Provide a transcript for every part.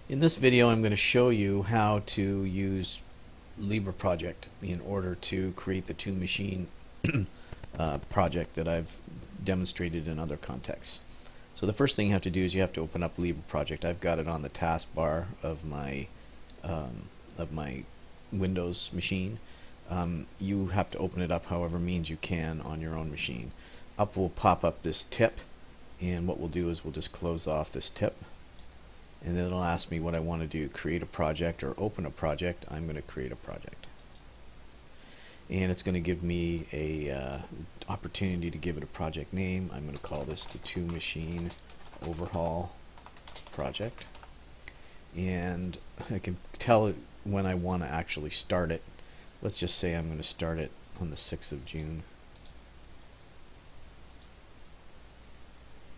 In this video I'm going to show you how to use LibreProject in order to create the two machine project that I've demonstrated in other contexts. So the first thing you have to do is you have to open up LibreProject. I've got it on the taskbar of my Windows machine. You have to open it up however means you can on your own machine. Up will pop up this tip, and what we'll do is we'll just close off this tip. And then it'll ask me what I want to do, create a project or open a project. I'm going to create a project. And it's going to give me a opportunity to give it a project name. I'm going to call this the Two Machine Overhaul Project. And I can tell it when I want to actually start it. Let's just say I'm going to start it on the 6th of June.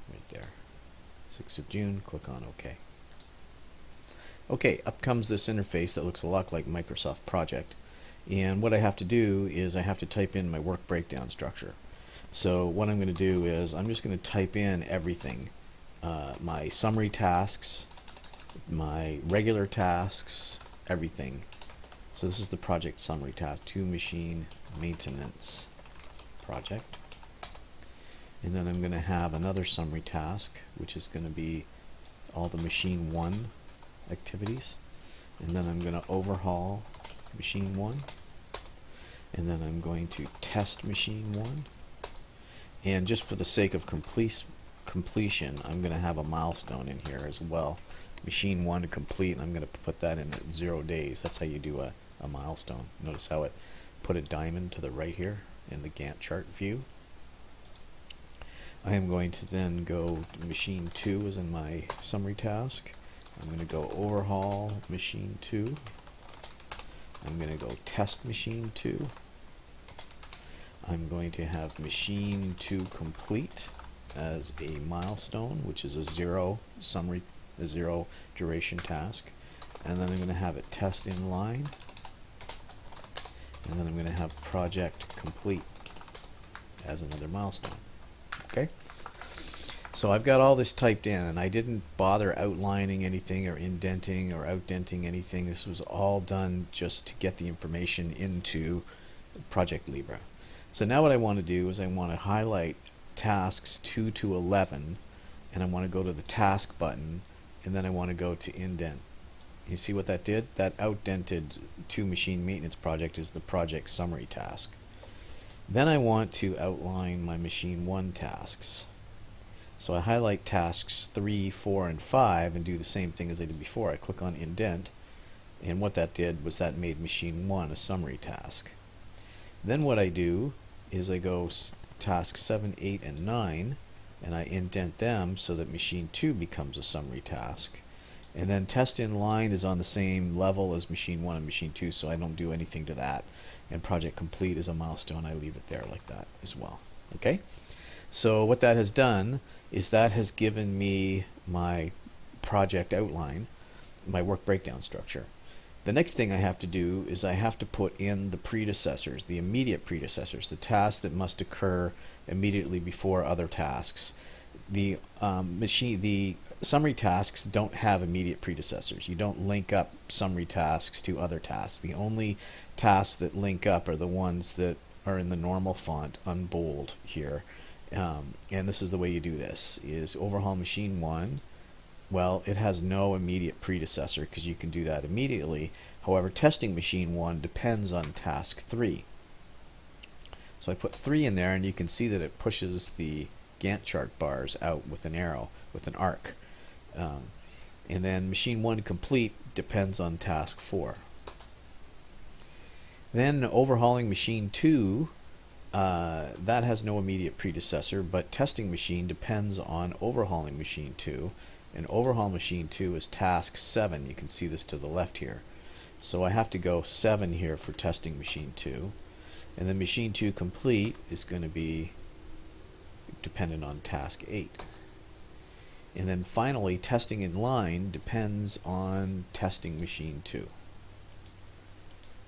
Right there. 6th of June, click on OK. Okay, up comes this interface that looks a lot like Microsoft Project, and what I have to do is I have to type in my work breakdown structure. So what I'm going to do is I'm just going to type in everything, my summary tasks, my regular tasks, everything. So this is the project summary task, Two Machine Maintenance Project. And then I'm going to have another summary task, which is going to be all the machine 1 activities, and then I'm going to overhaul machine 1, and then I'm going to test machine 1, and just for the sake of completion I'm going to have a milestone in here as well. Machine 1 to complete, and I'm going to put that in at 0 days. That's how you do a milestone. Notice how it put a diamond to the right here in the Gantt chart view. I am going to then go to machine 2 as in my summary task. I'm going to go overhaul machine 2. I'm going to go test machine 2. I'm going to have machine 2 complete as a milestone, which is a 0 duration task. And then I'm going to have it test in line. And then I'm going to have project complete as another milestone. Okay? So I've got all this typed in, and I didn't bother outlining anything or indenting or outdenting anything. This was all done just to get the information into ProjectLibre. So now what I want to do is I want to highlight tasks 2 to 11, and I want to go to the task button, and then I want to go to indent. You see what that did? That outdented Two Machine Maintenance Project is the project summary task. Then I want to outline my machine 1 tasks. So I highlight tasks 3, 4, and 5 and do the same thing as I did before. I click on indent, and what that did was that made machine 1 a summary task. Then what I do is I go tasks 7, 8, and 9, and I indent them so that machine 2 becomes a summary task. And then test in line is on the same level as machine 1 and machine 2, so I don't do anything to that. And project complete is a milestone. I leave it there like that as well. Okay? So what that has done is that has given me my project outline, my work breakdown structure. The next thing I have to do is I have to put in the predecessors, the immediate predecessors, the tasks that must occur immediately before other tasks. The summary tasks don't have immediate predecessors. You don't link up summary tasks to other tasks. The only tasks that link up are the ones that are in the normal font, unbold here. And this is the way you do this, is overhaul machine 1. Well, it has no immediate predecessor because you can do that immediately. However, testing machine 1 depends on task 3. So I put 3 in there, and you can see that it pushes the Gantt chart bars out with an arrow, with an arc. And then machine 1 complete depends on task 4. Then overhauling machine 2, that has no immediate predecessor, but testing machine depends on overhauling machine 2, and overhaul machine 2 is task 7. You can see this to the left here. So I have to go 7 here for testing machine 2, and then machine 2 complete is going to be dependent on task 8. And then finally, testing in line depends on testing machine 2.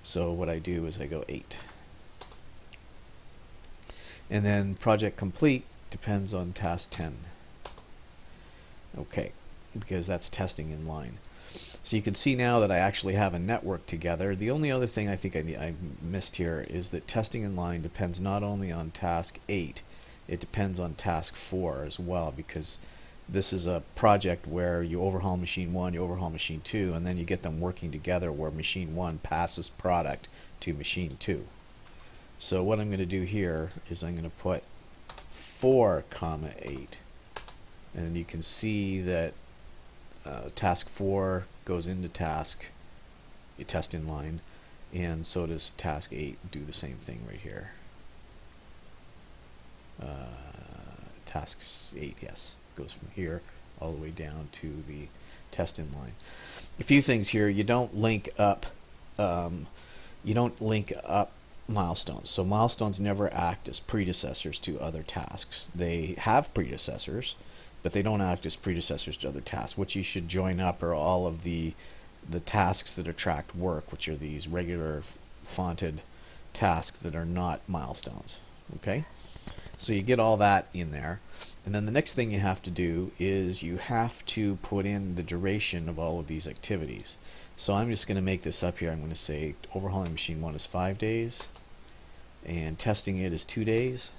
So what I do is I go 8. And then project complete depends on task 10. Okay, because that's testing in line. So you can see now that I actually have a network together. The only other thing I think I missed here is that testing in line depends not only on task 8, it depends on task 4 as well, because this is a project where you overhaul machine 1, you overhaul machine 2, and then you get them working together where machine 1 passes product to machine 2. So what I'm going to do here is I'm going to put 4, 8, and you can see that task 4 goes into task, you test in line, and so does task 8 do the same thing right here. Task 8, yes, goes from here all the way down to the test in line. A few things here: you don't link up milestones. So milestones never act as predecessors to other tasks. They have predecessors, but they don't act as predecessors to other tasks. What you should join up are all of the tasks that are tracked work, which are these regular fonted tasks that are not milestones. Okay? So you get all that in there. And then the next thing you have to do is you have to put in the duration of all of these activities. So I'm just going to make this up here. I'm going to say overhauling machine 1 is 5 days, and testing it is 2 days.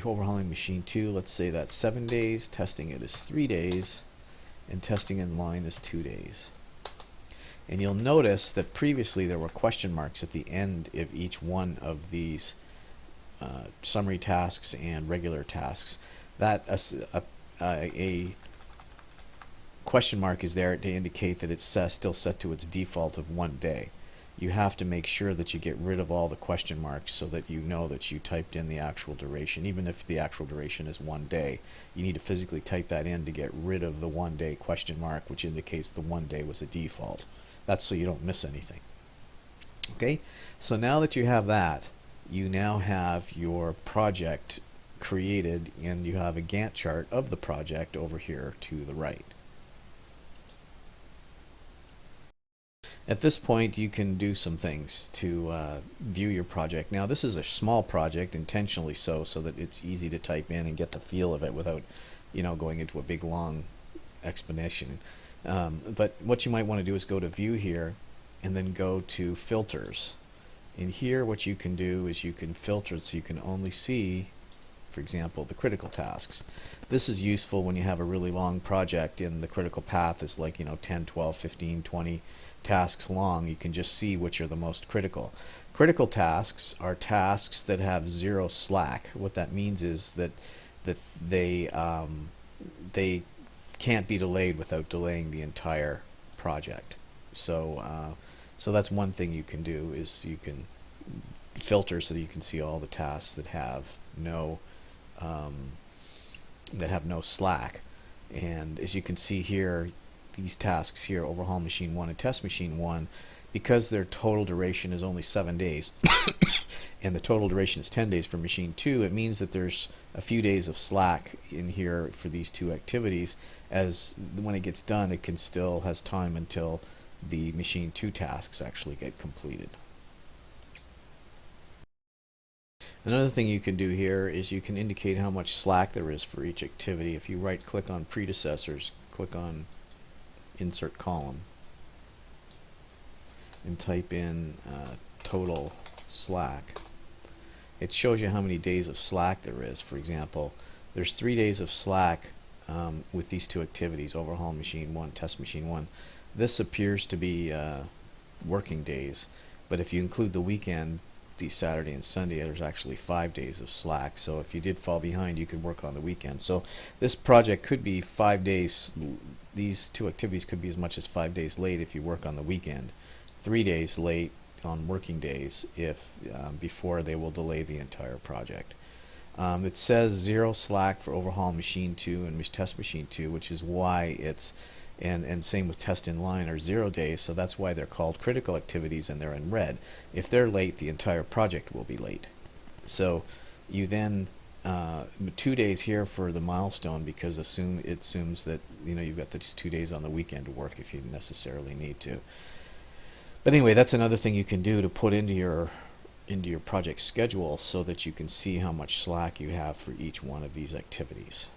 Overhauling machine 2, let's say that's 7 days, testing it is 3 days, and testing in line is 2 days. And you'll notice that previously there were question marks at the end of each one of these summary tasks and regular tasks. That a question mark is there to indicate that it's still set to its default of 1 day. You have to make sure that you get rid of all the question marks so that you know that you typed in the actual duration. Even if the actual duration is 1 day, you need to physically type that in to get rid of the 1 day question mark, which indicates the 1 day was a default. That's so you don't miss anything. Okay, so now that you have that, you now have your project created, and you have a Gantt chart of the project over here to the right. At this point, you can do some things to view your project. Now, this is a small project, intentionally so that it's easy to type in and get the feel of it without, going into a big long explanation. But what you might want to do is go to View here, and then go to Filters. In here, what you can do is you can filter so you can only see, for example, the critical tasks. This is useful when you have a really long project and the critical path is like 10, 12, 15, 20 tasks long. You can just see which are the most critical. Critical tasks are tasks that have 0 slack. What that means is that they can't be delayed without delaying the entire project. So that's one thing you can do, is you can filter so that you can see all the tasks that have no slack. And as you can see here, these tasks here, overhaul machine 1 and test machine 1, because their total duration is only 7 days and the total duration is 10 days for machine 2, it means that there's a few days of slack in here for these two activities, as when it gets done it can still has time until the machine 2 tasks actually get completed. Another thing you can do here is you can indicate how much slack there is for each activity. If you right click on Predecessors, click on Insert Column, and type in total slack, it shows you how many days of slack there is. For example, there's 3 days of slack with these two activities, overhaul machine 1, test machine 1. This appears to be working days, but if you include the weekend, the Saturday and Sunday, there's actually 5 days of slack. So if you did fall behind, you could work on the weekend. So this project could be 5 days. These two activities could be as much as 5 days late if you work on the weekend, 3 days late on working days if before they will delay the entire project. It says 0 slack for overhaul machine 2 and test machine 2, which is why it's and same with test in line are 0 days, so that's why they're called critical activities and they're in red. If they're late, the entire project will be late. So you then 2 days here for the milestone, because it assumes that you've got these 2 days on the weekend to work if you necessarily need to. But anyway, that's another thing you can do to put into your project schedule so that you can see how much slack you have for each one of these activities.